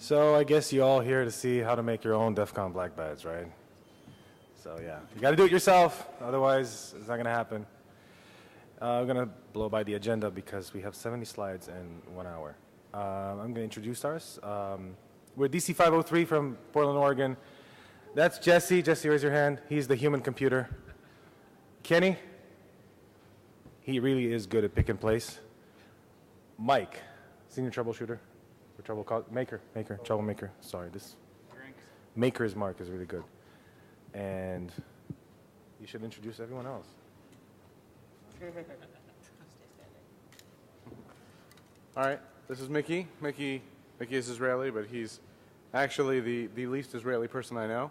So I guess you all here to see how to make your own DEF CON Black badge, right? So yeah, you got to do it yourself, otherwise it's not going to happen. I'm going to blow by the agenda because we have 70 slides in 1 hour. I'm going to introduce ours. We're DC503 from Portland, Oregon. That's Jesse. Jesse, raise your hand. He's the human computer. Kenny, he really is good at pick and place. Mike, senior troubleshooter. Troublemaker. Sorry, this Maker's Mark is really good. And you should introduce everyone else. All right, this is Mickey. Mickey is Israeli, but he's actually the least Israeli person I know.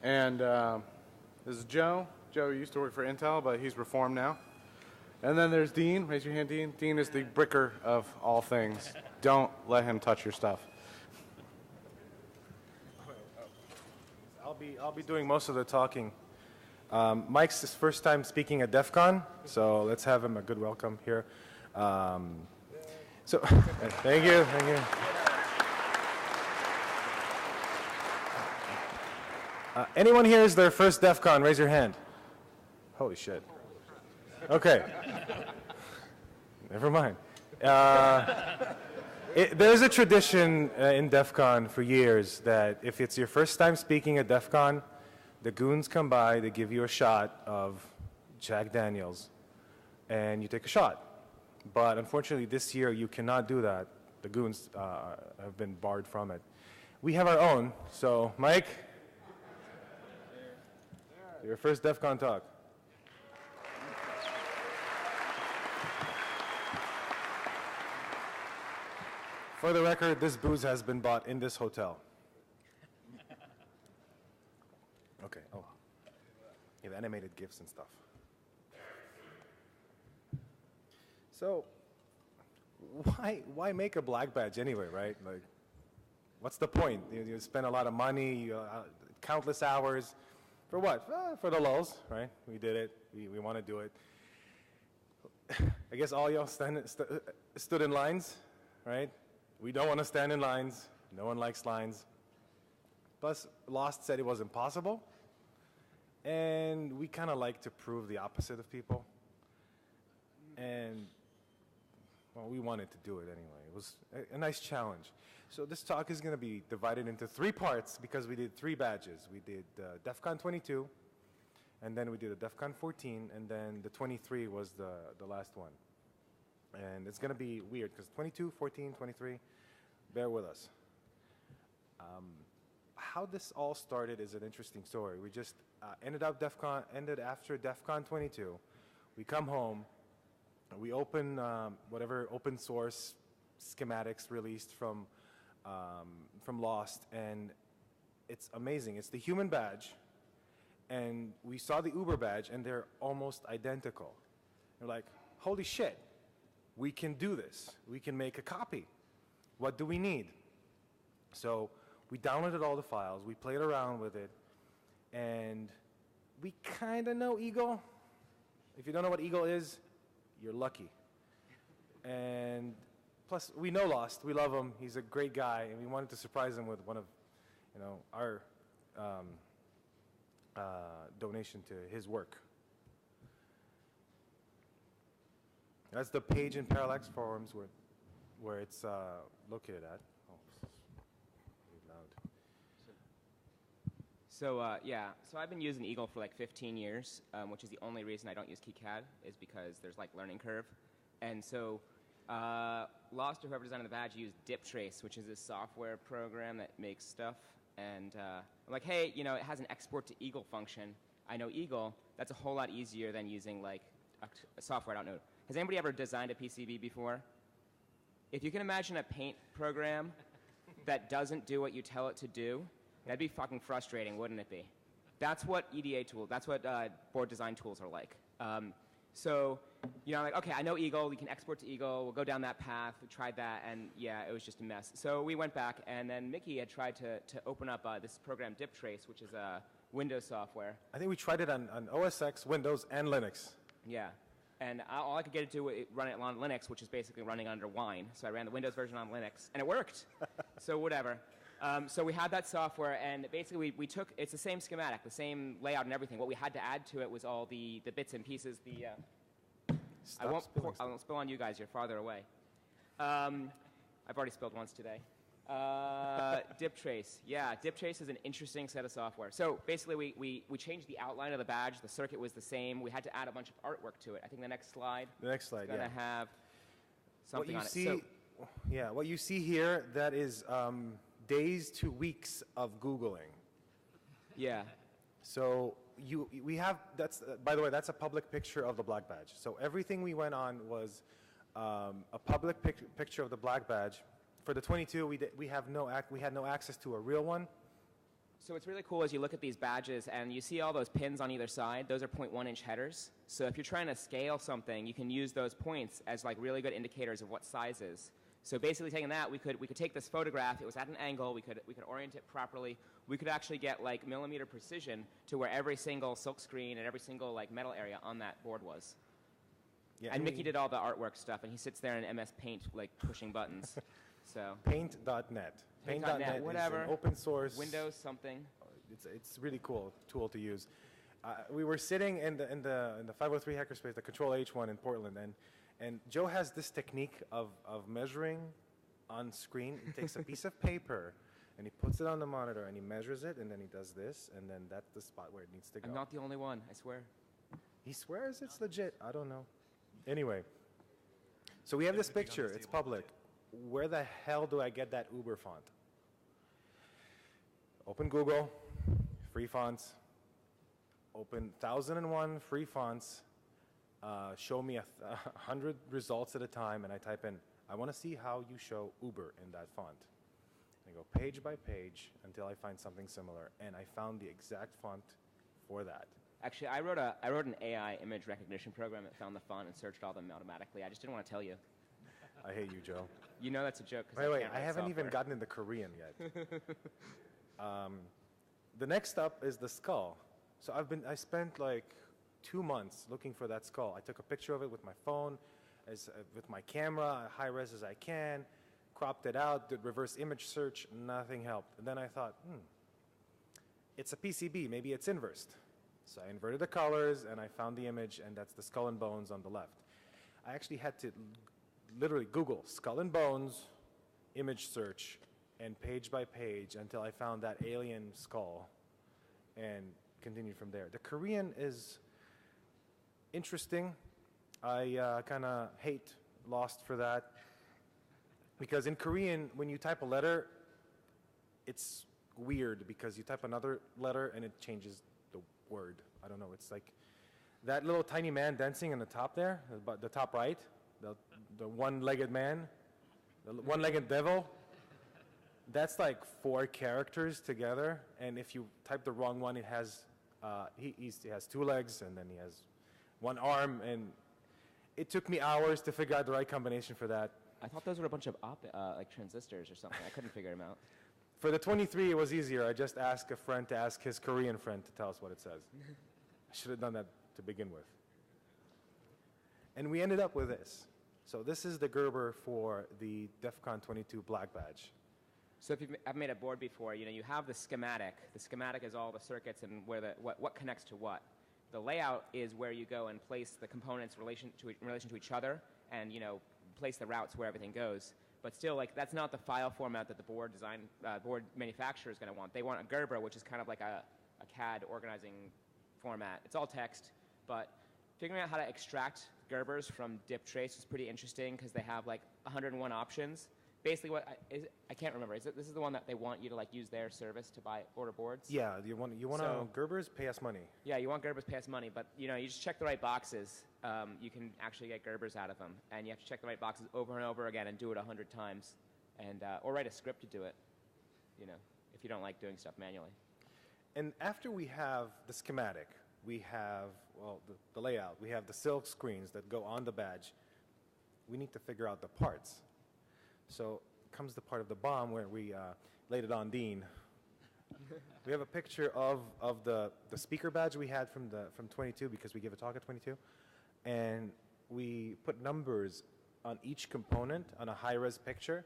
And this is Joe. Joe used to work for Intel, but he's reformed now. And then there's Dean. Raise your hand, Dean. Dean is the bricker of all things. Don't let him touch your stuff. I'll be doing most of the talking. Mike's his first time speaking at DEF CON, so let's have him a good welcome here. Thank you. Anyone here is their first DEF CON? Raise your hand. Holy shit. Okay. Never mind. There's a tradition in DEF CON for years that if it's your first time speaking at DEF CON, the goons come by, they give you a shot of Jack Daniels, and you take a shot. But unfortunately, this year, you cannot do that. The goons have been barred from it. We have our own. So, Mike, your first DEF CON talk. For the record, this booze has been bought in this hotel. Okay, oh. You have animated GIFs and stuff. So, why make a black badge anyway, right? Like, what's the point? You spend a lot of money, countless hours. For what? For the lulz, right? We did it. We want to do it. I guess all y'all stood in lines, right? We don't want to stand in lines. No one likes lines. Plus, Lost said it was impossible. And we kind of like to prove the opposite of people. And, well, we wanted to do it anyway. It was a nice challenge. So this talk is going to be divided into 3 parts because we did 3 badges. We did DEF CON 22, and then we did a DEF CON 14, and then the 23 was the last one. And it's going to be weird because 22, 14, 23, bear with us. How this all started is an interesting story. We just ended after DEF CON 22. We come home, we open whatever open source schematics released from Lost, and it's amazing. It's the human badge, and we saw the Uber badge, and they're almost identical. We're like, holy shit. We can do this. We can make a copy. What do we need? So we downloaded all the files. We played around with it. And we kind of know Eagle. If you don't know what Eagle is, you're lucky. And plus, we know Lost. We love him. He's a great guy. And we wanted to surprise him with one of our donation to his work. That's the page in Parallax Forums where it's located at. Oh, really loud. So I've been using Eagle for like 15 years, which is the only reason I don't use KiCad is because there's like learning curve. And so Lost or whoever designed the badge used DipTrace, which is a software program that makes stuff. And I'm like, hey, it has an export to Eagle function. I know Eagle. That's a whole lot easier than using like a software I don't know. Has anybody ever designed a PCB before? If you can imagine a paint program that doesn't do what you tell it to do, that'd be fucking frustrating, wouldn't it be? That's what EDA tools, that's what board design tools are like. I'm like, okay, I know Eagle, we can export to Eagle, we'll go down that path, we tried that, and yeah, it was just a mess. So we went back, and then Mickey had tried to open up this program DipTrace, which is a Windows software. I think we tried it on OS X, Windows, and Linux. Yeah. And all I could get it to do run it on Linux, which is basically running under Wine. So I ran the Windows version on Linux, and it worked. So whatever. So we had that software, and basically we took, it's the same schematic, the same layout and everything. What we had to add to it was all the bits and pieces. I won't spill on you guys, you're farther away. I've already spilled once today. DipTrace. Yeah, DipTrace is an interesting set of software. So basically we changed the outline of the badge. The circuit was the same. We had to add a bunch of artwork to it. I think the next slide. The next slide, is going to have something on it. So, yeah, what you see here, that is days to weeks of Googling. Yeah. So we have, that's, by the way, that's a public picture of the black badge. So everything we went on was a public picture of the black badge. For the 22, we had no access to a real one. So what's really cool is you look at these badges and you see all those pins on either side. Those are 0.1-inch headers. So if you're trying to scale something, you can use those points as like really good indicators of what sizes. So basically taking that, we could take this photograph. It was at an angle. We could orient it properly. We could actually get like millimeter precision to where every single silk screen and every single like metal area on that board was. Yeah, and Mickey did all the artwork stuff, and he sits there in MS Paint like pushing buttons. So Paint.net. Paint.net, whatever. Is an open source. Windows something. It's really cool tool to use. We were sitting in the 503 hackerspace, the Control H one in Portland, and Joe has this technique of measuring on screen. He takes a piece of paper and he puts it on the monitor and he measures it, and then he does this, and then that's the spot where it needs to go. I'm not the only one, I swear. He swears it's legit. I don't know. Anyway, so we have this picture. It's public. Where the hell do I get that Uber font? Open Google, free fonts. Open 1001 free fonts. Show me 100 results at a time, and I type in, I want to see how you show Uber in that font. And I go page by page until I find something similar, and I found the exact font for that. Actually, I wrote an AI image recognition program that found the font and searched all them automatically. I just didn't want to tell you. I hate you, Joe. You know that's a joke. Wait, I haven't even gotten into Korean yet. The next up is the skull. So I spent like 2 months looking for that skull. I took a picture of it with my phone, with my camera, high res as I can, cropped it out, did reverse image search, nothing helped. And then I thought, it's a PCB, maybe it's inversed. So I inverted the colors and I found the image, and that's the skull and bones on the left. I actually had to literally Google skull and bones, image search, and page by page until I found that alien skull and continued from there. The Korean is interesting. I kind of hate Lost for that, because in Korean, when you type a letter, it's weird because you type another letter and it changes the word. I don't know. It's like that little tiny man dancing in the top there, the top right, the one-legged man, the one-legged devil. That's like 4 characters together, and if you type the wrong one, it has he has 2 legs, and then he has 1 arm, and it took me hours to figure out the right combination for that. I thought those were a bunch of like transistors or something. I couldn't figure them out. For the 23, it was easier. I just asked a friend to ask his Korean friend to tell us what it says. I should have done that to begin with. And we ended up with this. So this is the Gerber for the DEF CON 22 Black badge. So if you've made a board before, you have the schematic. The schematic is all the circuits and where what connects to what. The layout is where you go and place the components in relation to each other, and place the routes where everything goes. But still, like, that's not the file format that the board manufacturer is going to want. They want a Gerber, which is kind of like a CAD organizing format. It's all text, but figuring out how to extract Gerbers from DipTrace was pretty interesting because they have like 101 options. Basically, I can't remember. This is the one that they want you to like use their service to order boards? Yeah, you want Gerbers, pay us money. Yeah, you want Gerbers, pay us money, but you just check the right boxes. You can actually get Gerbers out of them, and you have to check the right boxes over and over again and do it 100 times, and or write a script to do it. If you don't like doing stuff manually. And after we have the schematic, we have the layout. We have the silk screens that go on the badge. We need to figure out the parts. So comes the part of the bomb where we laid it on Dean. We have a picture of the speaker badge we had from 22 because we gave a talk at 22, and we put numbers on each component on a high-res picture,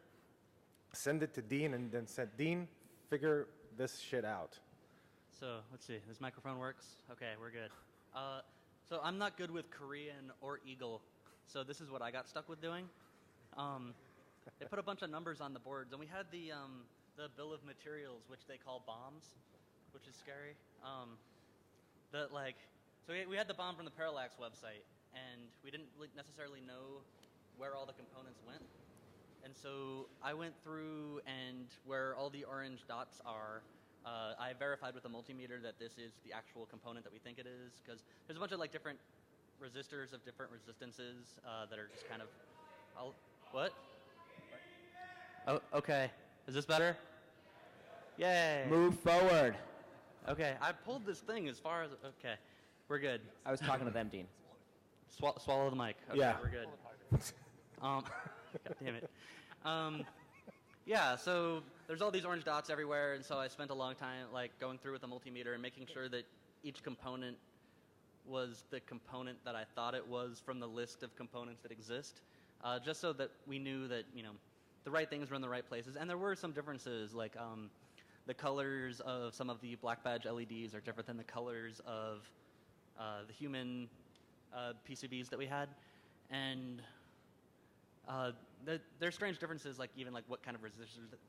send it to Dean, and then said, Dean, figure this shit out. So let's see. This microphone works. Okay, we're good. So I'm not good with Korean or Eagle, so this is what I got stuck with doing. They put a bunch of numbers on the boards, and we had the bill of materials, which they call bombs, which is scary. So we had the bomb from the Parallax website, and we didn't necessarily know where all the components went. And so I went through, and where all the orange dots are, I verified with the multimeter that this is the actual component that we think it is, because there's a bunch of like different resistors of different resistances that are just kind of, what? Oh, okay. Is this better? Yay. Move forward. Okay, I pulled this thing as far as, okay, we're good. I was talking to them, Dean. Swallow the mic. Okay, Yeah. we're good. God damn it. Yeah, so there's all these orange dots everywhere, and so I spent a long time like going through with the multimeter and making sure that each component was the component that I thought it was from the list of components that exist, just so that we knew that, you know, the right things were in the right places. And there were some differences, like the colors of some of the black badge LEDs are different than the colors of the human PCBs that we had. And there's strange differences, like even like what kind of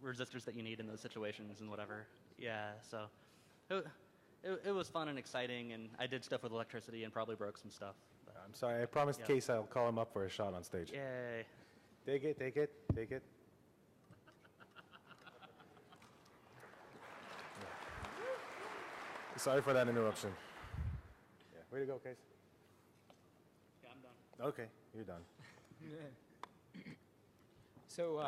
resistors that you need in those situations and whatever. Yeah, so it was fun and exciting, and I did stuff with electricity and probably broke some stuff. But, I'm sorry, I promised Yeah. Case I'll call him up for a shot on stage. yay. Take it, take it, take it. Sorry for that interruption. Yeah. Way to go, Case. Yeah, I'm done. Okay, you're done. So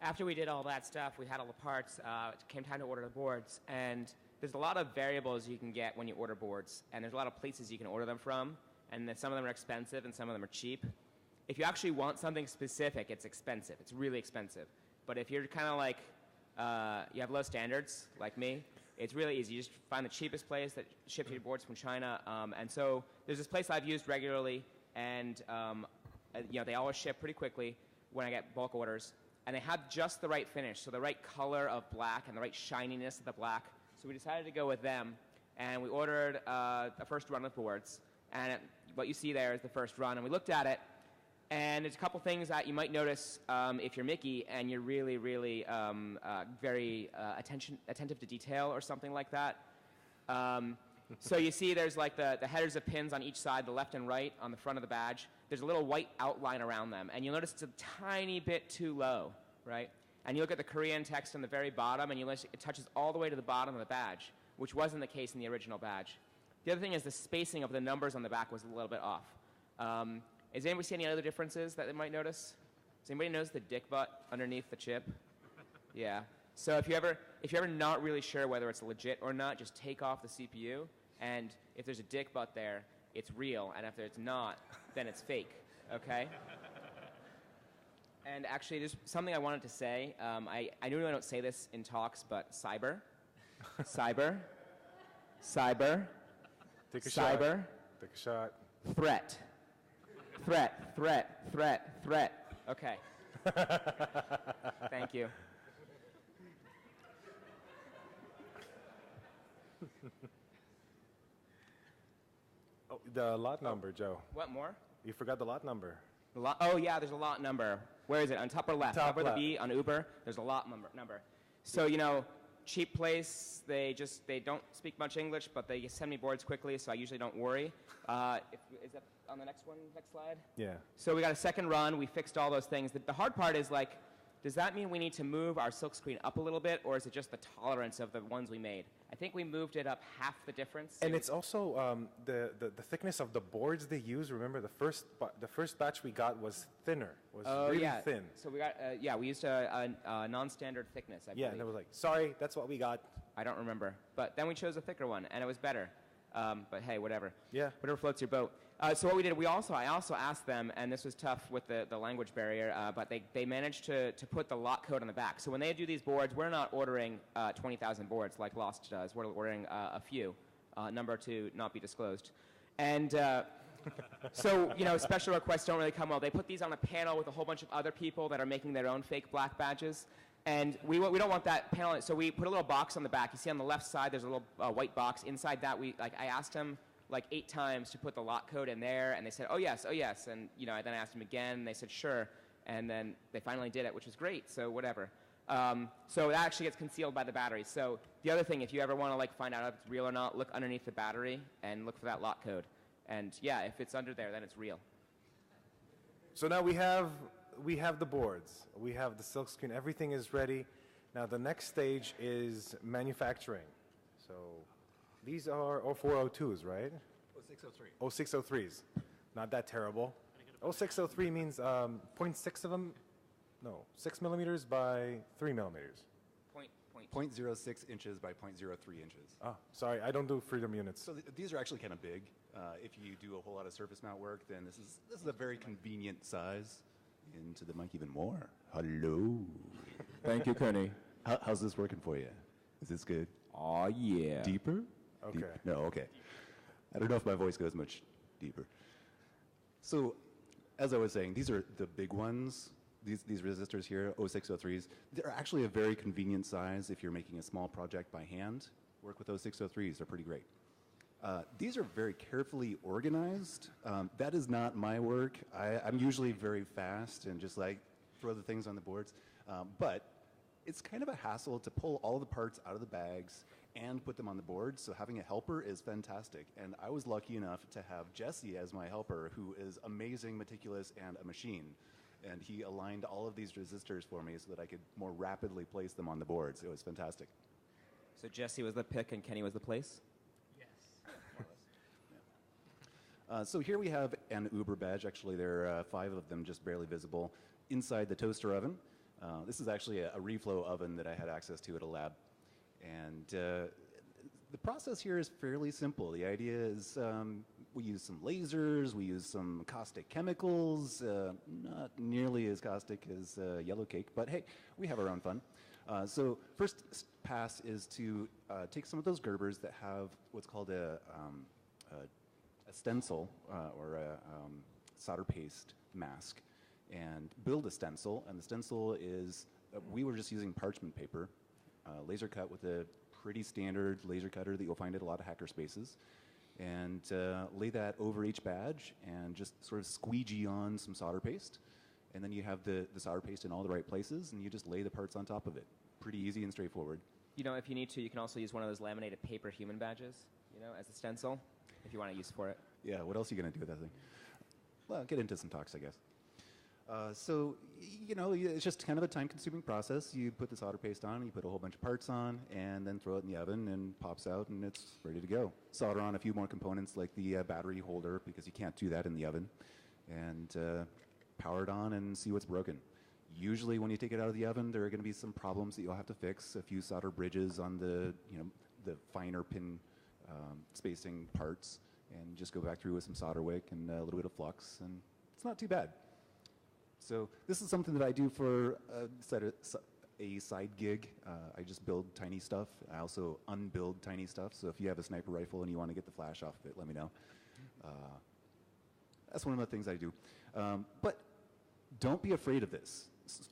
after we did all that stuff, we had all the parts, it came time to order the boards. And there's a lot of variables you can get when you order boards. And there's a lot of places you can order them from. And then some of them are expensive and some of them are cheap. If you actually want something specific, it's expensive. It's really expensive. But if you're kind of like, you have low standards, like me, it's really easy. You just find the cheapest place that ships your boards from China. And so there's this place I've used regularly, and you know, they always ship pretty quickly when I get bulk orders. And they have just the right finish, so the right color of black and the right shininess of the black. So we decided to go with them, and we ordered a first run of boards. And what you see there is the first run. And we looked at it, and there's a couple things that you might notice if you're Mickey and you're really, really very attentive to detail or something like that. So you see there's like the headers of pins on each side, the left and right on the front of the badge. There's a little white outline around them, and you'll notice it's a tiny bit too low, right? And you look at the Korean text on the very bottom, and you notice it touches all the way to the bottom of the badge, which wasn't the case in the original badge. The other thing is the spacing of the numbers on the back was a little bit off. Does anybody see any other differences that they might notice? Does anybody notice the dick butt underneath the chip? Yeah. So if you're ever not really sure whether it's legit or not, just take off the CPU, and if there's a dick butt there, it's real, and if it's not, then it's fake, okay? And actually, there's something I wanted to say. I normally don't say this in talks, but cyber. Cyber. Cyber. Take a Cyber. shot. Take a shot. Threat. Threat, threat, threat, threat. Okay. Thank you. Oh, the lot number, Joe. What more? You forgot the lot number. The lot, oh yeah, there's a lot number. Where is it? On top or left? Top Up or the left. B on Uber. There's a lot number. So you know, cheap place. They don't speak much English, but they send me boards quickly, so I usually don't worry. Is that on the next slide? Yeah. So we got a second run. We fixed all those things. The hard part is like, does that mean we need to move our silk screen up a little bit, or is it just the tolerance of the ones we made? I think we moved it up half the difference. And it's also the thickness of the boards they use. Remember, the first batch we got was thinner, really yeah. thin. So we got we used a non-standard thickness. I Yeah, believe. and it was like, sorry, that's what we got. I don't remember, but then we chose a thicker one, and it was better. But hey, whatever. Yeah. Whatever floats your boat. So what we did, I also asked them, and this was tough with the language barrier, but they managed to put the lot code on the back. So when they do these boards, we're not ordering 20,000 boards like Lost does. We're ordering a few, number to not be disclosed. And So, you know, special requests don't really come well. They put these on a panel with a whole bunch of other people that are making their own fake black badges. And we don't want that panel, so we put a little box on the back. You see on the left side, there's a little white box. Inside that, I asked them like 8 times to put the lot code in there, and they said, oh yes. And, you know, then I asked them again, and they said, sure. And then they finally did it, which was great, so whatever. So that actually gets concealed by the battery. So the other thing, if you ever want to like find out if it's real or not, look underneath the battery and look for that lot code. And yeah, if it's under there, then it's real. So now we have the boards, we have the silkscreen, everything is ready. Now the next stage is manufacturing. So these are 0402s, right? 0603. 0603s. Not that terrible. 0603 means 0.6 of them, no, 6 millimeters by 3 millimeters. 0.06 inches by 0.03 inches. Oh, sorry, I don't do freedom units. So these are actually kind of big. If you do a whole lot of surface mount work, then this is a very convenient size. Into the mic even more. Hello. Thank you, Kearney. How's this working for you? Is this good? Oh yeah. Deeper? Okay. No, okay. I don't know if my voice goes much deeper. So, as I was saying, these are the big ones. These resistors here, 0603s, they're actually a very convenient size if you're making a small project by hand. Work with 0603s, they're pretty great. These are very carefully organized. That is not my work. I'm usually very fast and just like throw the things on the boards. But it's kind of a hassle to pull all the parts out of the bags and put them on the board. So having a helper is fantastic. And I was lucky enough to have Jesse as my helper, who is amazing, meticulous, and a machine. And he aligned all of these resistors for me so that I could more rapidly place them on the boards. It was fantastic. So Jesse was the pick and Kenny was the place? So here we have an Uber badge. Actually, there are 5 of them just barely visible inside the toaster oven. This is actually a reflow oven that I had access to at a lab. And the process here is fairly simple. The idea is we use some lasers, we use some caustic chemicals, not nearly as caustic as yellow cake, but hey, we have our own fun. So first pass is to take some of those Gerbers that have what's called a stencil or a solder paste mask and build a stencil. And the stencil is, we were just using parchment paper, laser cut with a pretty standard laser cutter that you'll find at a lot of hacker spaces, and lay that over each badge and just sort of squeegee on some solder paste. And then you have the solder paste in all the right places, and you just lay the parts on top of it. Pretty easy and straightforward. You know, if you need to, you can also use one of those laminated paper human badges, you know, as a stencil, if you want to use for it. Yeah, what else are you going to do with that thing? Well, get into some talks, I guess. So, you know, it's just kind of a time-consuming process. You put the solder paste on, you put a whole bunch of parts on, and then throw it in the oven, and pops out, and it's ready to go. Solder on a few more components, like the battery holder, because you can't do that in the oven, and power it on and see what's broken. Usually, when you take it out of the oven, there are going to be some problems that you'll have to fix. A few solder bridges on the, you know, the finer pin spacing parts, and just go back through with some solder wick and a little bit of flux, and it's not too bad. So this is something that I do for a side gig. I just build tiny stuff. I also unbuild tiny stuff. So if you have a sniper rifle and you want to get the flash off of it, let me know. That's one of the things I do. But don't be afraid of this.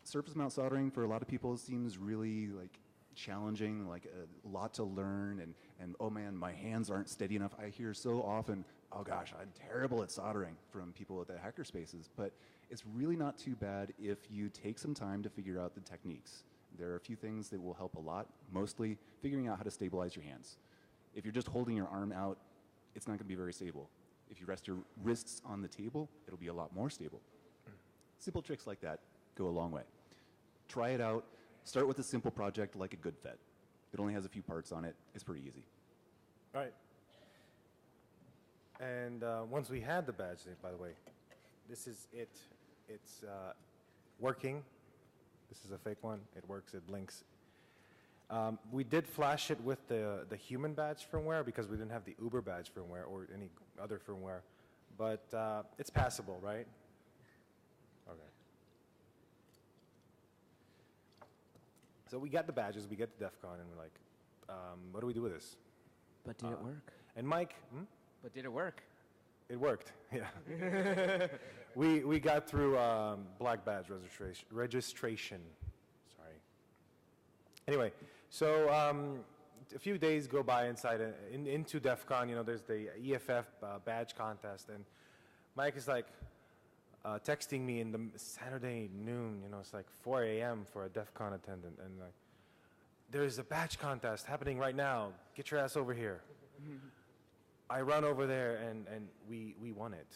Surface mount soldering for a lot of people seems really like challenging, like a lot to learn, and oh man, my hands aren't steady enough. I hear so often, oh gosh, I'm terrible at soldering from people at the hacker spaces, but it's really not too bad if you take some time to figure out the techniques. There are a few things that will help a lot, mostly figuring out how to stabilize your hands. If you're just holding your arm out, it's not going to be very stable. If you rest your wrists on the table, it'll be a lot more stable. Simple tricks like that go a long way. Try it out. Start with a simple project like a good FET. It only has a few parts on it. It's pretty easy. All right. And once we had the badge, by the way, this is it. It's working. This is a fake one. It works. It blinks. We did flash it with the human badge firmware because we didn't have the Uber badge firmware or any other firmware. But it's passable, right? Okay. So we got the badges, we get the DEF CON, and we're like, what do we do with this? But did it work? And Mike, But did it work? It worked, yeah. we got through black badge registration. Sorry. Anyway, so a few days go by into DEF CON. You know, there's the EFF badge contest, and Mike is like texting me in the Saturday noon. You know, it's like 4 a.m. for a DEF CON attendant, and like, there's a badge contest happening right now. Get your ass over here. I run over there, and we won it.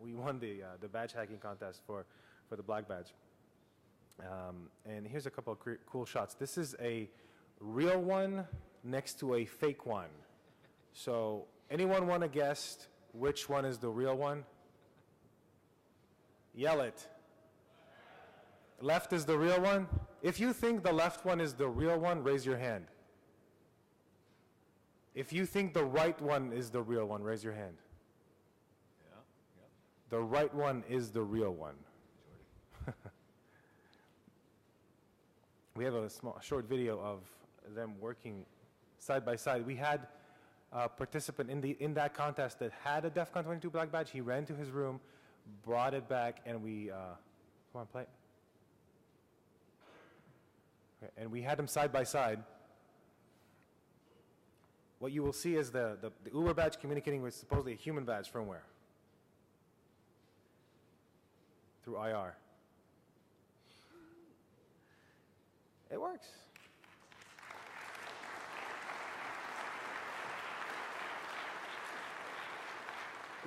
We won the badge hacking contest for the black badge. And here's a couple of cool shots. This is a real one next to a fake one. So anyone want to guess which one is the real one? Yell it. Left is the real one. If you think the left one is the real one, raise your hand. If you think the right one is the real one, raise your hand. Yeah. The right one is the real one. We have a short video of them working side by side. We had a participant in that contest that had a DEF CON 22 black badge. He ran to his room, brought it back, and we come on, play it. Okay, and we had them side by side. What you will see is the Uber badge communicating with supposedly a human badge firmware through IR. It works.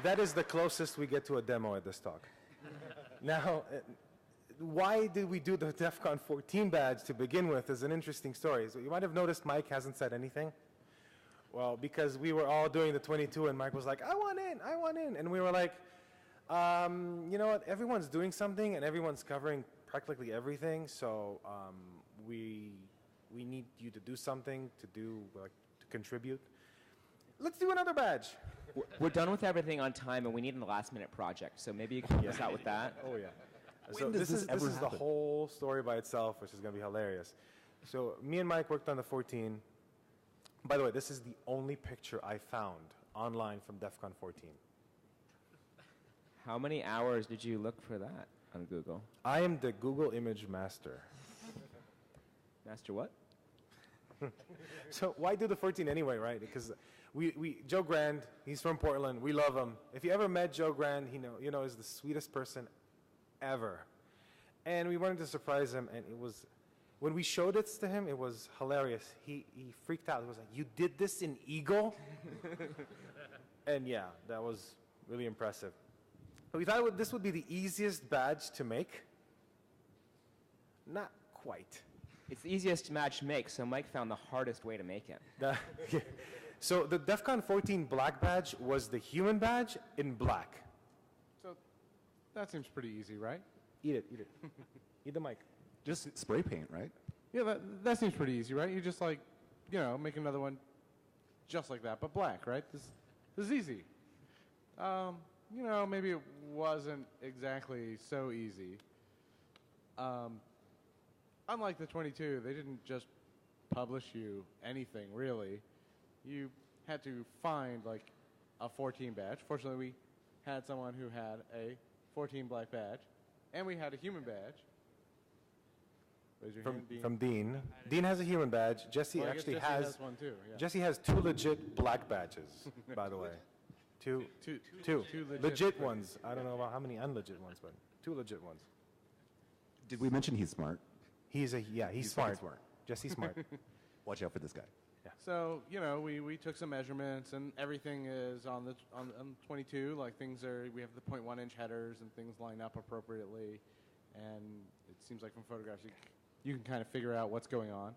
That is the closest we get to a demo at this talk. Now, why did we do the DEF CON 14 badge to begin with is an interesting story. So you might have noticed Mike hasn't said anything. Well, because we were all doing the 22, and Mike was like, I want in. And we were like, you know what, everyone's doing something, and everyone's covering practically everything, so we need you to do something, to contribute. Let's do another badge. We're done with everything on time, and we need a last-minute project, so maybe you can help us out with that. Oh, yeah. So this is the whole story by itself, which is going to be hilarious. So me and Mike worked on the 14. By the way, this is the only picture I found online from DEF CON 14. How many hours did you look for that on Google? I am the Google image master. Master what? So why do the 14 anyway, right? Because Joe Grand, he's from Portland. We love him. If you ever met Joe Grand, you know he's the sweetest person ever. And we wanted to surprise him, and it was, when we showed it to him, it was hilarious. He freaked out. He was like, "You did this in Eagle?" And yeah, that was really impressive. But we thought this would be the easiest badge to make. Not quite. It's the easiest badge to make, so Mike found the hardest way to make it. Yeah. So the DEF CON 14 black badge was the human badge in black. So that seems pretty easy, right? Eat it. Eat the mic. Just spray paint, right? Yeah, that seems pretty easy, right? You just make another one just like that, but black, right? This is easy. Maybe it wasn't exactly so easy. Unlike the 22, they didn't just publish you anything, really. You had to find, a 14 badge. Fortunately, we had someone who had a 14 black badge, and we had a human badge. Raise your hand, Dean. From Dean. Dean has a human badge. Jesse actually has one, too. Yeah. Jesse has 2 legit black badges, by the way. Two legit ones. I don't know about how many unlegit ones, but 2 legit ones. Did we mention he's smart? He's smart. Smart. Jesse's smart. Watch out for this guy. Yeah. So, we took some measurements, and everything is on 22. We have the 0.1 inch headers, and things line up appropriately. And it seems like from photographs, you can kind of figure out what's going on.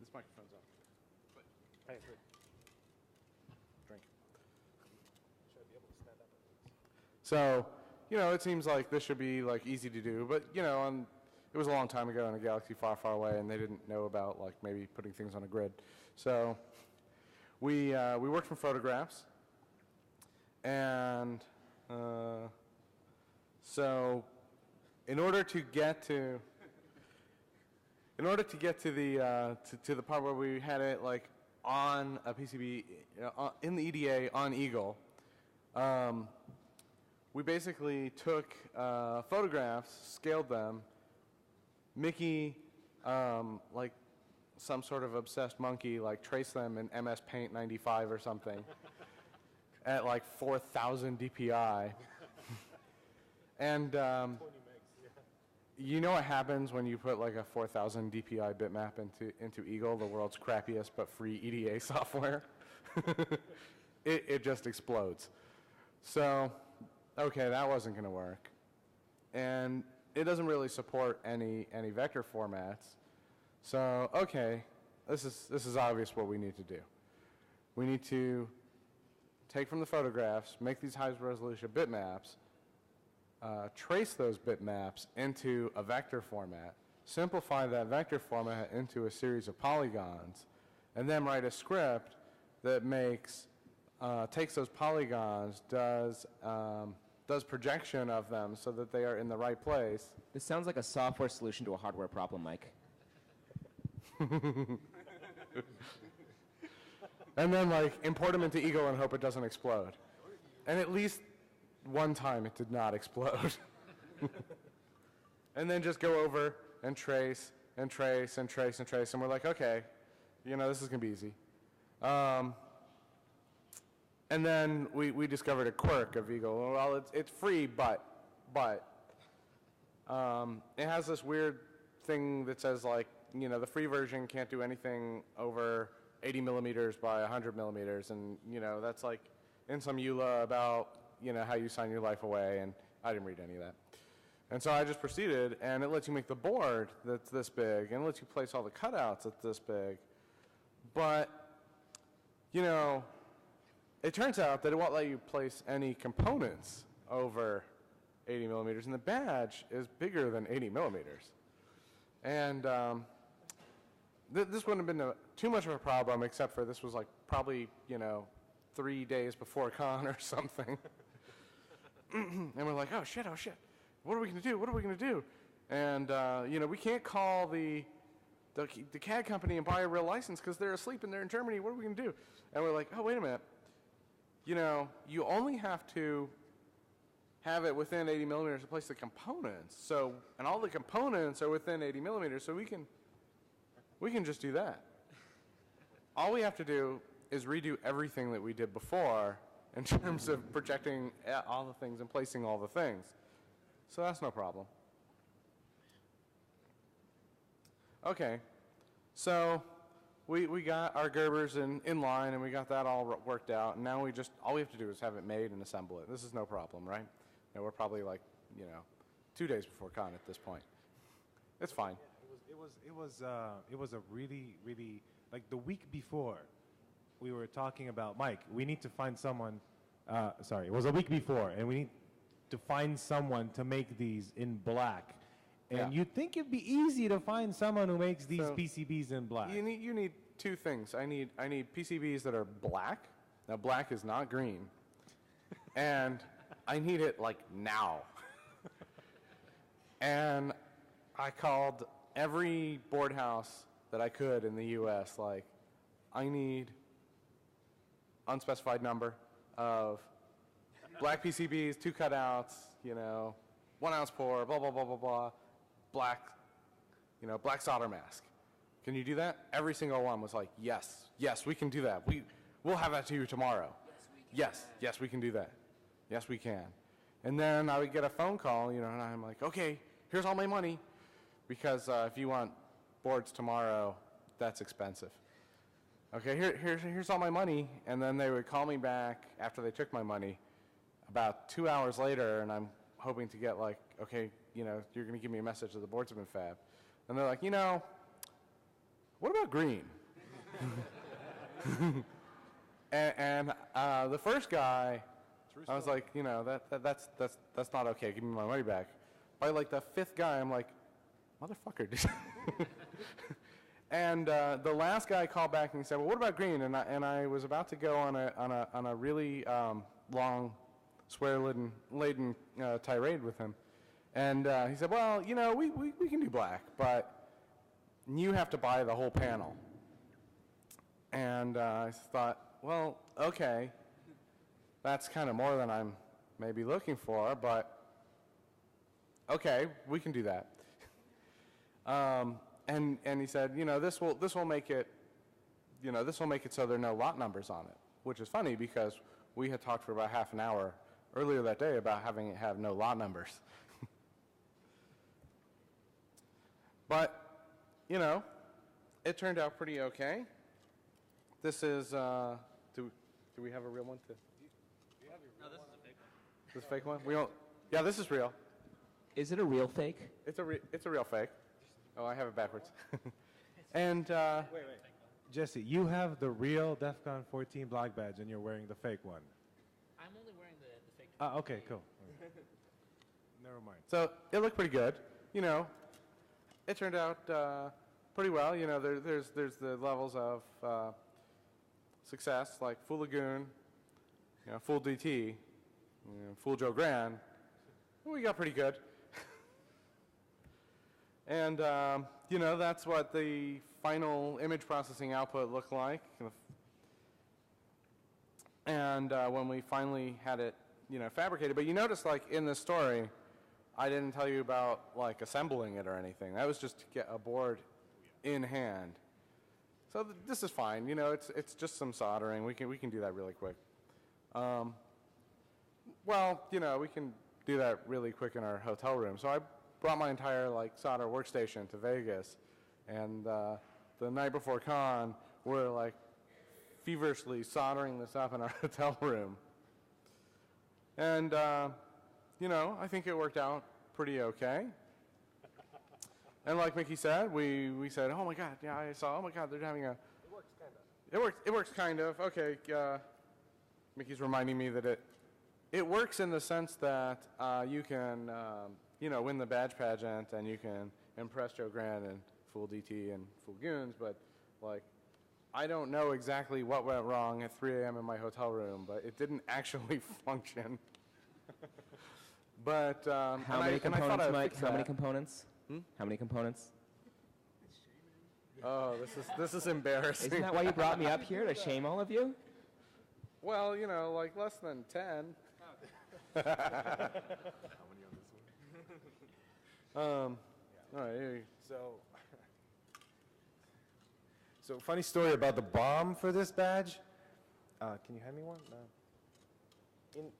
This microphone's off. Hey, good. Drink. Should I be able to stand up at least? So, it seems like this should be easy to do, but it was a long time ago in a galaxy far, far away, and they didn't know about maybe putting things on a grid. So we worked from photographs, and so in order to get to the part where we had it on a PCB in the EDA on Eagle, we basically took photographs, scaled them. Mickey, like some sort of obsessed monkey, like traced them in MS Paint 95 or something at like 4,000 DPI. And you know what happens when you put like a 4,000 DPI bitmap into Eagle, the world's crappiest but free EDA software? It just explodes. So, okay, that wasn't going to work. And it doesn't really support any vector formats. So, okay, this is obvious what we need to do. We need to take from the photographs, make these high resolution bitmaps, trace those bitmaps into a vector format, simplify that vector format into a series of polygons, and then write a script that takes those polygons, does projection of them so that they are in the right place. This sounds like a software solution to a hardware problem, Mike. And then like import them into Eagle and hope it doesn't explode. And at least one time it did not explode. And then just go over and trace and trace and trace and trace. And we're like, okay, this is going to be easy. And then we discovered a quirk of Eagle. Well, it's free, but it has this weird thing that says like, the free version can't do anything over 80 millimeters by 100 millimeters. And, that's like in some EULA about, how you sign your life away. And I didn't read any of that. And so I just proceeded, and it lets you make the board that's this big, and it lets you place all the cutouts that's this big. But, it turns out that it won't let you place any components over 80 millimeters, and the badge is bigger than 80 millimeters. And this wouldn't have been too much of a problem, except for this was like probably, 3 days before con or something. And we're like, oh shit, what are we going to do? What are we going to do? And, we can't call the CAD company and buy a real license because they're asleep and they're in Germany. What are we going to do? And we're like, oh, wait a minute. You only have to have it within 80 millimeters to place the components. So, and all the components are within 80 millimeters, so we can just do that. All we have to do is redo everything that we did before in terms of projecting all the things and placing all the things. So that's no problem. Okay, so we got our Gerbers in line, and we got that all worked out, and now all we have to do is have it made and assemble it. This is no problem, right? We're probably like, 2 days before con at this point. It's fine. It was a really, really, like the week before, we were talking about, Mike, we need to find someone, it was a week before, and we need to find someone to make these in black. And Yeah. you'd think it'd be easy to find someone who makes these PCBs in black. You need two things. I need PCBs that are black. Now, black is not green. And I need it like now. And I called every board house that I could in the U.S. like, I need unspecified number of black PCBs, 2 cutouts, 1 ounce pour, blah, blah, blah, blah, blah, black, black solder mask. Can you do that? Every single one was like, yes, we can do that. We'll have that to you tomorrow. Yes, we can do that. Yes, we can. And then I would get a phone call, and I'm like, okay, here's all my money, because if you want boards tomorrow, that's expensive. Okay, here's all my money, and then they would call me back after they took my money about 2 hours later, and I'm hoping to get like, okay, you're going to give me a message that the boards have been fabbed. And they're like, what about green? and the first guy, I was like, that's not okay. Give me my money back. By like the 5th guy, I'm like, motherfucker. And the last guy called back and he said, well, what about green? And I was about to go on a really long swear-laden tirade with him. And he said, well, we can do black, but you have to buy the whole panel. And I thought, well, okay. that's kind of more than I'm maybe looking for, but okay, we can do that. And he said, this will make it, this will make it so there are no lot numbers on it, which is funny because we had talked for about half an hour earlier that day about having it have no lot numbers. But, it turned out pretty okay. This is, do we have a real one too? No, this is a fake one. This is a fake one? Yeah, this is real. Is it a real fake? It's a real fake. Oh, I have it backwards. And, Wait. Jesse, you have the real DEF CON 14 Black badge and you're wearing the fake one. I'm only wearing the fake. Okay, cool. Never mind. so it looked pretty good. It turned out pretty well. There's the levels of success, like full Lagoon, full DT, full Joe Grand. We got pretty good. And, that's what the final image processing output looked like. And when we finally had it, fabricated. But you notice, like, in this story, I didn't tell you about, like, assembling it or anything. That was just to get a board in hand. So this is fine. It's just some soldering. We can do that really quick. Well, we can do that really quick in our hotel room. So I brought my entire solder workstation to Vegas, and the night before con, we're feverishly soldering this up in our hotel room. And I think it worked out pretty okay. And like Mickey said, we said, oh my God, yeah, I saw, oh my God, they're having a. It works kind of. It works kind of. Okay, Mickey's reminding me that it works in the sense that you can. Win the badge pageant, and you can impress Joe Grand and full DT and full Goons, but, I don't know exactly what went wrong at 3 a.m. in my hotel room, but it didn't actually function. But, How many components, Mike? How many components? How many components? Oh, this is embarrassing. Isn't that why you brought me up here, to shame all of you? Well, less than 10. All right. So funny story about the bomb for this badge. Can you hand me one? No.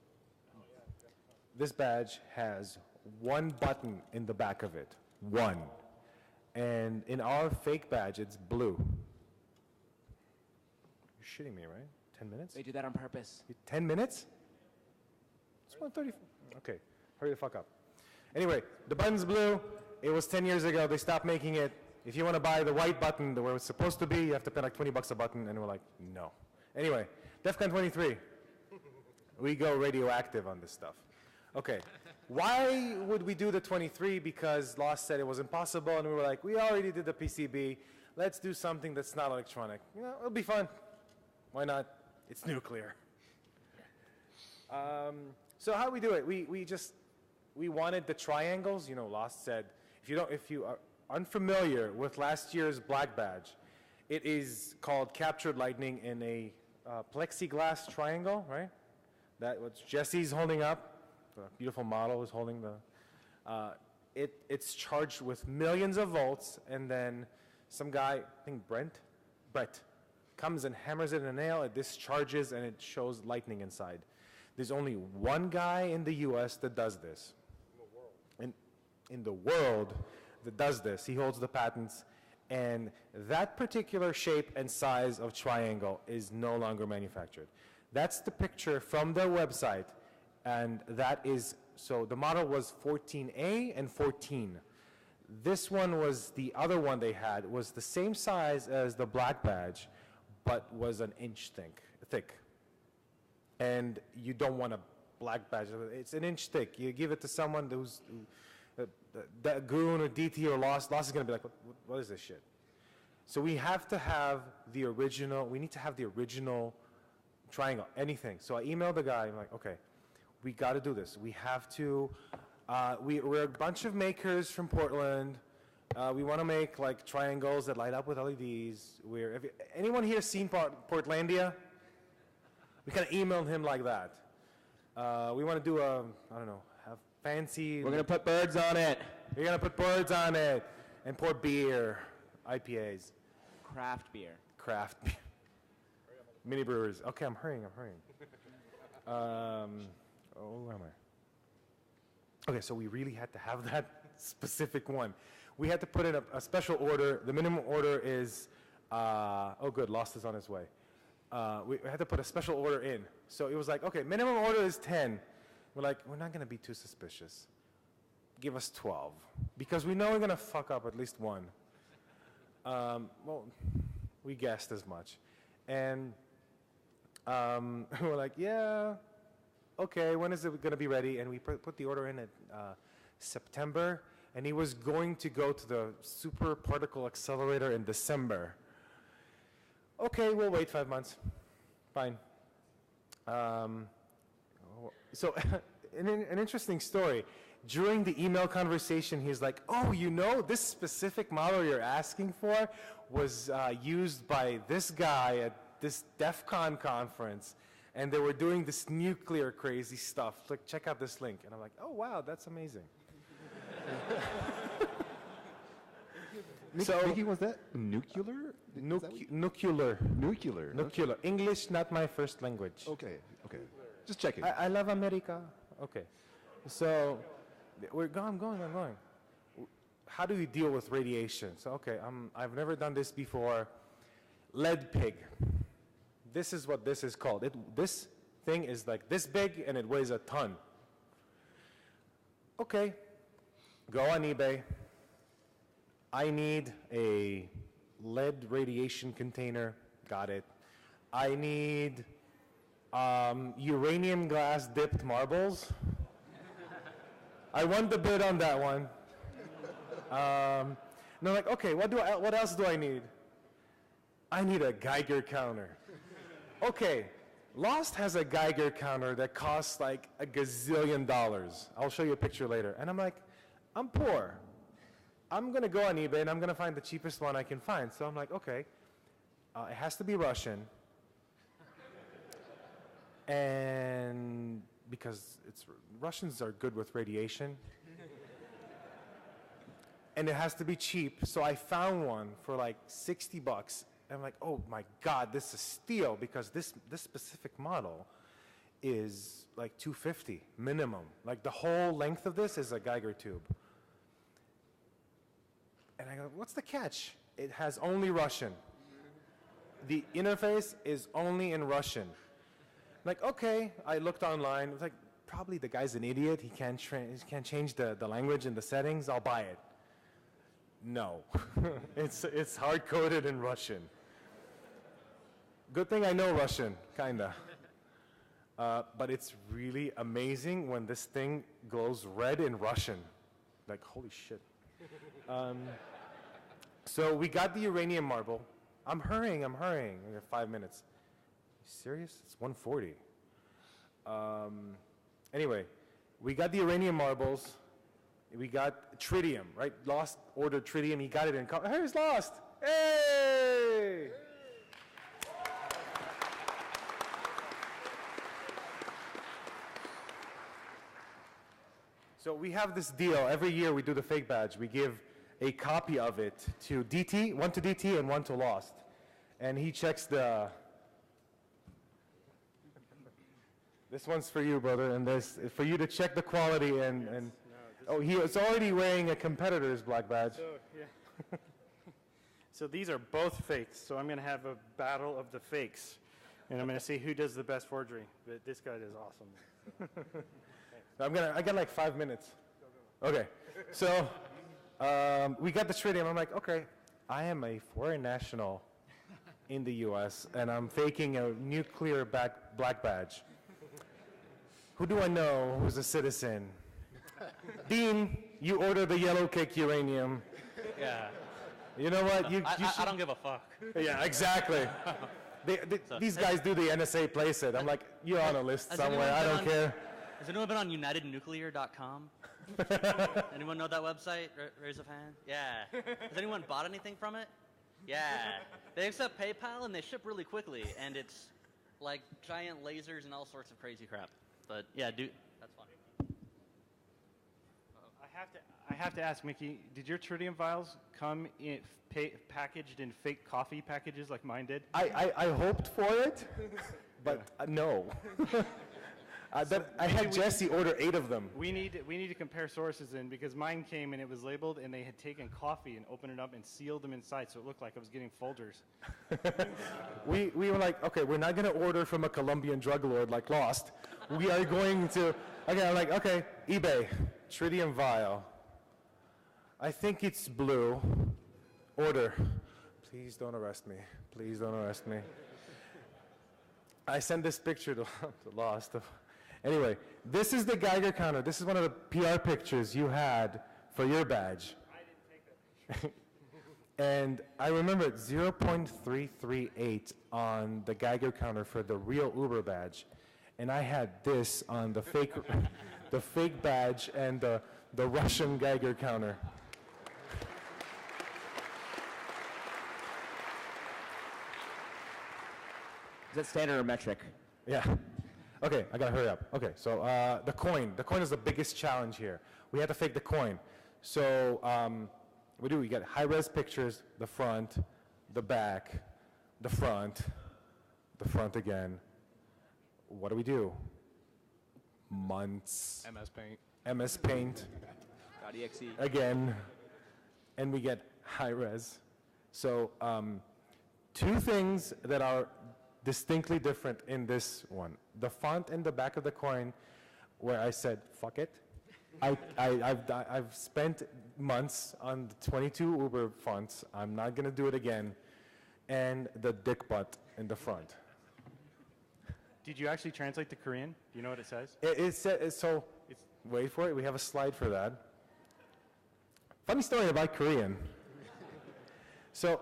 This badge has one button in the back of it. One. And in our fake badge, it's blue. You're shitting me, right? 10 minutes? They do that on purpose. 10 minutes? It's 1:30. Okay, hurry the fuck up. Anyway, the button's blue. It was 10 years ago. They stopped making it. If you want to buy the white button where it's supposed to be, you have to pay like $20 a button. And we're like, no. Anyway, DEF CON 23. We go radioactive on this stuff. Okay. Why would we do the 23? Because Lost said it was impossible. And we were like, we already did the PCB. Let's do something that's not electronic. It'll be fun. Why not? It's nuclear. So how do we do it? We wanted the triangles. Lost said, if you are unfamiliar with last year's Black badge, it is called Captured Lightning in a plexiglass triangle, right? That what Jesse's holding up. The beautiful model is holding the. It's charged with millions of volts, and then some guy, I think Brett, comes and hammers it in a nail. It discharges, and it shows lightning inside. There's only one guy in the U.S. that does this. In the world that does this. He holds the patents, and that particular shape and size of triangle is no longer manufactured. That's the picture from their website, and that is, so the model was 14A and 14. This one was, the other one they had was the same size as the Black badge, but was an inch thick. And you don't want a Black badge. It's an inch thick. You give it to someone who's that goon or DT or Lost is going to be like, what is this shit? So we have to have the original, we need to have the original triangle, anything. So I emailed the guy, I'm like, okay, we got to do this. We have to, we're a bunch of makers from Portland. We want to make triangles that light up with LEDs. Anyone here seen Portlandia? We kind of emailed him like that. We want to do a, I don't know, have fancy. We're going to put birds on it. We're going to put birds on it and pour beer, IPAs. Craft beer. Craft beer. Mini brewers. Okay, I'm hurrying. Where am I? Okay, so we really had to have that specific one. We had to put in a special order. The minimum order is, oh good, Lost is on his way. We had to put a special order in. So it was like, okay, minimum order is 10. We're like, we're not going to be too suspicious. Give us 12. Because we know we're going to fuck up at least one. Well, we guessed as much. And we're like, yeah, okay, when is it going to be ready? And we put the order in at September. And he was going to go to the Super Particle Accelerator in December. Okay, we'll wait 5 months. Fine. So, an interesting story. During the email conversation, he's like, oh, you know, this specific model you're asking for was used by this guy at this DEF CON conference, and they were doing this nuclear crazy stuff. Like, check out this link. And I'm like, oh, wow, that's amazing. So, Mickey, was that nuclear? Nuclear. Nuclear. Nuclear. English, not my first language. Okay. Just checking. I love America. Okay. So, I'm going. How do we deal with radiation? So, okay, I've never done this before. Lead pig. This is what this is called. This thing is like this big and it weighs a ton. Okay. Go on eBay. I need a lead radiation container. Got it. I need uranium glass dipped marbles. I won the bid on that one. And I'm like, okay, what else do I need? I need a Geiger counter. Okay, Lost has a Geiger counter that costs like $1 gazillion. I'll show you a picture later. And I'm like, I'm poor. I'm going to go on eBay and I'm going to find the cheapest one I can find. So I'm like, okay, it has to be Russian. And because Russians are good with radiation. And it has to be cheap. So I found one for like $60. And I'm like, oh my God, this is steal, because this specific model is like $250 minimum. Like the whole length of this is a Geiger tube. And I go, what's the catch? It has only Russian. The interface is only in Russian. Like, okay, I looked online. It was like, probably the guy's an idiot. He can't change the language and the settings. I'll buy it. No. It's hard-coded in Russian. Good thing I know Russian, kinda. But it's really amazing when this thing glows red in Russian. Like, holy shit. So we got the uranium marble. I'm hurrying. We have 5 minutes. Serious? It's 1:40. Anyway, we got the uranium marbles. We got tritium, right? Lost ordered tritium. He got it in. Here's Lost. Hey! So we have this deal. Every year we do the fake badge. We give a copy of it to DT, one to DT and one to Lost. And he checks the... This one's for you, brother, and this is for you to check the quality and oh, he is already wearing a competitor's black badge. So, yeah. So these are both fakes, so I'm going to have a battle of the fakes. And I'm going to see who does the best forgery. But this guy does awesome. I got like 5 minutes. Okay. So we got the tritium. I'm like, okay, I am a foreign national in the U.S., and I'm faking a nuclear black badge. Who do I know who's a citizen? Dean, you order the yellow cake uranium. Yeah. You know what? I don't give a fuck. Yeah, exactly. These guys do the NSA playset. I'm like, you're on a list somewhere. I don't care. Has anyone been on UnitedNuclear.com? Anyone know that website? Raise a hand. Yeah. Has anyone bought anything from it? Yeah. They accept PayPal and they ship really quickly, and it's like giant lasers and all sorts of crazy crap. But yeah, that's fun. I have to ask, Mickey, did your tritium vials come in packaged in fake coffee packages like mine did? I hoped for it, but no. I had Jesse order 8 of them. We need to compare sources in, because mine came and it was labeled and they had taken coffee and opened it up and sealed them inside, so it looked like I was getting Folgers. We were like, okay, we're not going to order from a Colombian drug lord like Lost. We are going to, okay, I'm like, okay, eBay, tritium vial. I think it's blue. Order. Please don't arrest me. Please don't arrest me. I sent this picture to Lost. Anyway, this is the Geiger counter. This is one of the PR pictures you had for your badge. I didn't take that picture. And I remember it 0.338 on the Geiger counter for the real Uber badge. And I had this on the fake, the fake badge and the Russian Geiger counter. Is that standard or metric? Yeah. Okay, I gotta hurry up. Okay, so the coin. The coin is the biggest challenge here. We had to fake the coin. So we get high-res pictures, the front, the back, the front again. What do? Months. MS Paint. MS Paint. .exe. Again. And we get high-res. So 2 things that are distinctly different in this one. The font in the back of the coin, where I said, fuck it. I've spent months on the 22 Uber fonts. I'm not going to do it again. And the dick butt in the front. Did you actually translate to Korean? Do you know what it says? Wait for it. We have a slide for that. Funny story about Korean. So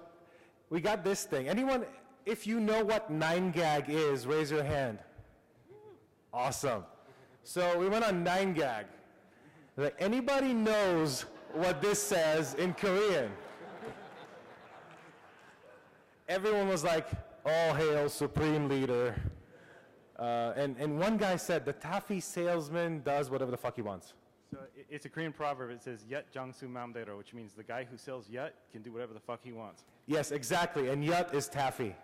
we got this thing. Anyone, if you know what 9gag is, raise your hand. Awesome. So we went on 9gag. Like, anybody knows what this says in Korean? Everyone was like, all hail Supreme Leader. And one guy said, the taffy salesman does whatever the fuck he wants. So it's a Korean proverb. It says, Yut Jangsu Mamdero, which means the guy who sells Yut can do whatever the fuck he wants. Yes, exactly. And Yut is taffy.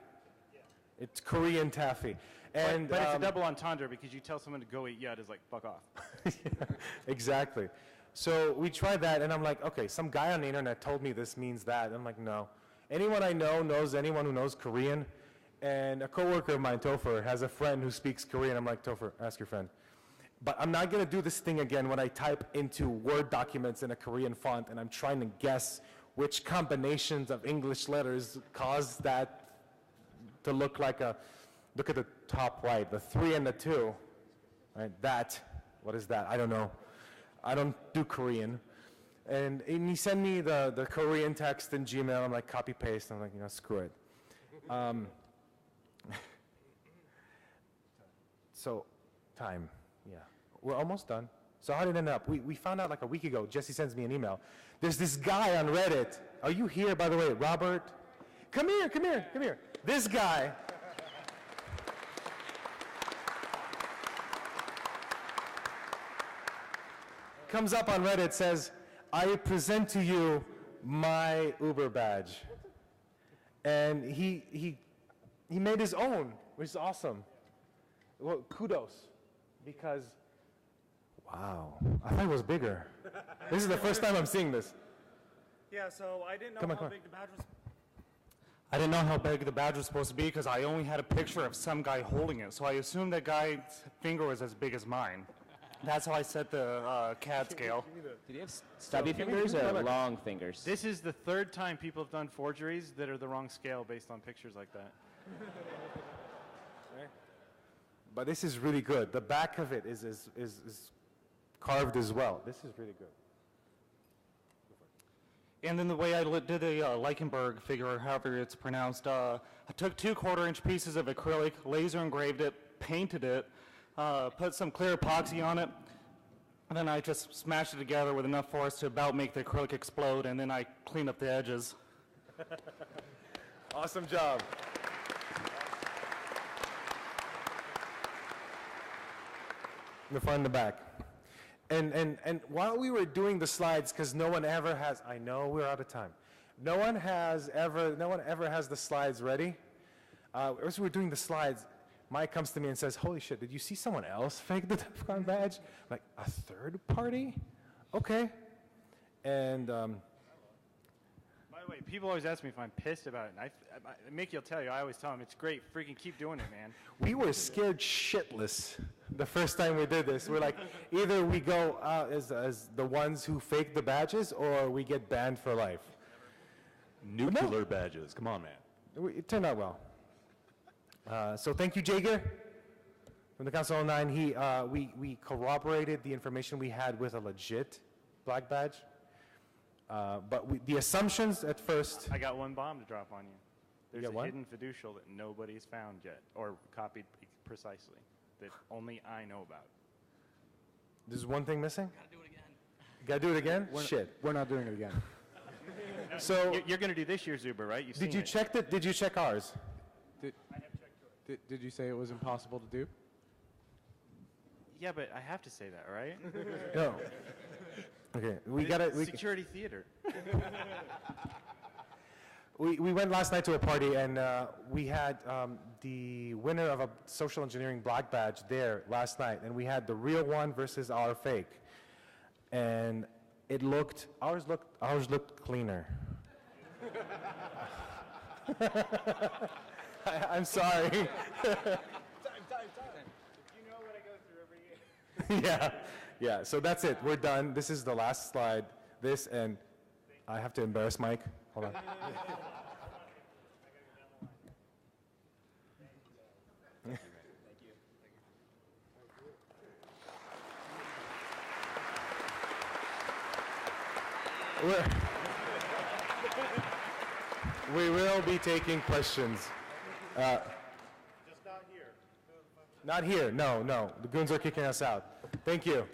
Yeah. It's Korean taffy. And, but it's a double entendre, because you tell someone to go eat Yut is like, fuck off. Yeah, exactly. So we tried that, and I'm like, okay, some guy on the internet told me this means that. And I'm like, no. Anyone I know knows anyone who knows Korean. And a coworker of mine, Topher, has a friend who speaks Korean. I'm like, Topher, ask your friend. But I'm not going to do this thing again when I type into Word documents in a Korean font, and I'm trying to guess which combinations of English letters cause that to look like a, look at the top right, the 3 and the 2, right? That, what is that? I don't know. I don't do Korean. And he sent me the Korean text in Gmail. I'm like, copy paste. I'm like, screw it. So, time, yeah. We're almost done. So how did it end up? We found out like a week ago. Jesse sends me an email. There's this guy on Reddit. Are you here, by the way, Robert? Come here, come here, come here. This guy. Comes up on Reddit, says, I present to you my Uber badge. And he made his own, which is awesome. Well, kudos, because, wow, I thought it was bigger. This is the first time I'm seeing this. Yeah, so I didn't know Come on, how come on. big the badge was. I didn't know how big the badge was supposed to be because I only had a picture of some guy holding it. So I assumed that guy's finger was as big as mine. That's how I set the CAD scale. Did you have stubby fingers or long fingers? This is the 3rd time people have done forgeries that are the wrong scale based on pictures like that. But this is really good. The back of it is carved as well. This is really good. And then the way I did the Leichenberg figure, or however it's pronounced, I took 2 1/4-inch pieces of acrylic, laser engraved it, painted it, put some clear epoxy on it, and then I just smashed it together with enough force to about make the acrylic explode, and then I cleaned up the edges. Awesome job. The front and the back. And while we were doing the slides, because no one ever has, I know we're out of time. No one ever has the slides ready. As we were doing the slides, Mike comes to me and says, holy shit, did you see someone else fake the DEF CON badge? I'm like, a third party? Okay. And By the way, people always ask me if I'm pissed about it. And Mickey will tell you, I always tell him, it's great, freaking keep doing it, man. we were scared shitless the first time we did this. We're like, either we go out as the ones who fake the badges, or we get banned for life. Nuclear badges. Come on, man. It turned out well. So thank you, Jager, from the Council 09. We corroborated the information we had with a legit black badge. But the assumptions at first... I got one bomb to drop on you. There's got a what? hidden fiducial that nobody's found yet, or copied precisely, that only I know about. There's one thing missing? Gotta do it again. Gotta do it again? Shit, we're not doing it again. So, You're going to do this year's Uber, right? You've did seen you it. check Did you check ours? Did you say it was impossible to do? Yeah, but I have to say that, right? No. Okay, we gotta... Security theater. We went last night to a party, and we had the winner of a social engineering black badge there last night, and we had the real one versus our fake. And ours looked cleaner. I'm sorry. You know what I go through every year. Yeah, so that's it. We're done. This is the last slide. This, and I have to embarrass Mike. Hold on. We will be taking questions. Just not here. Not here. No. The goons are kicking us out. Thank you.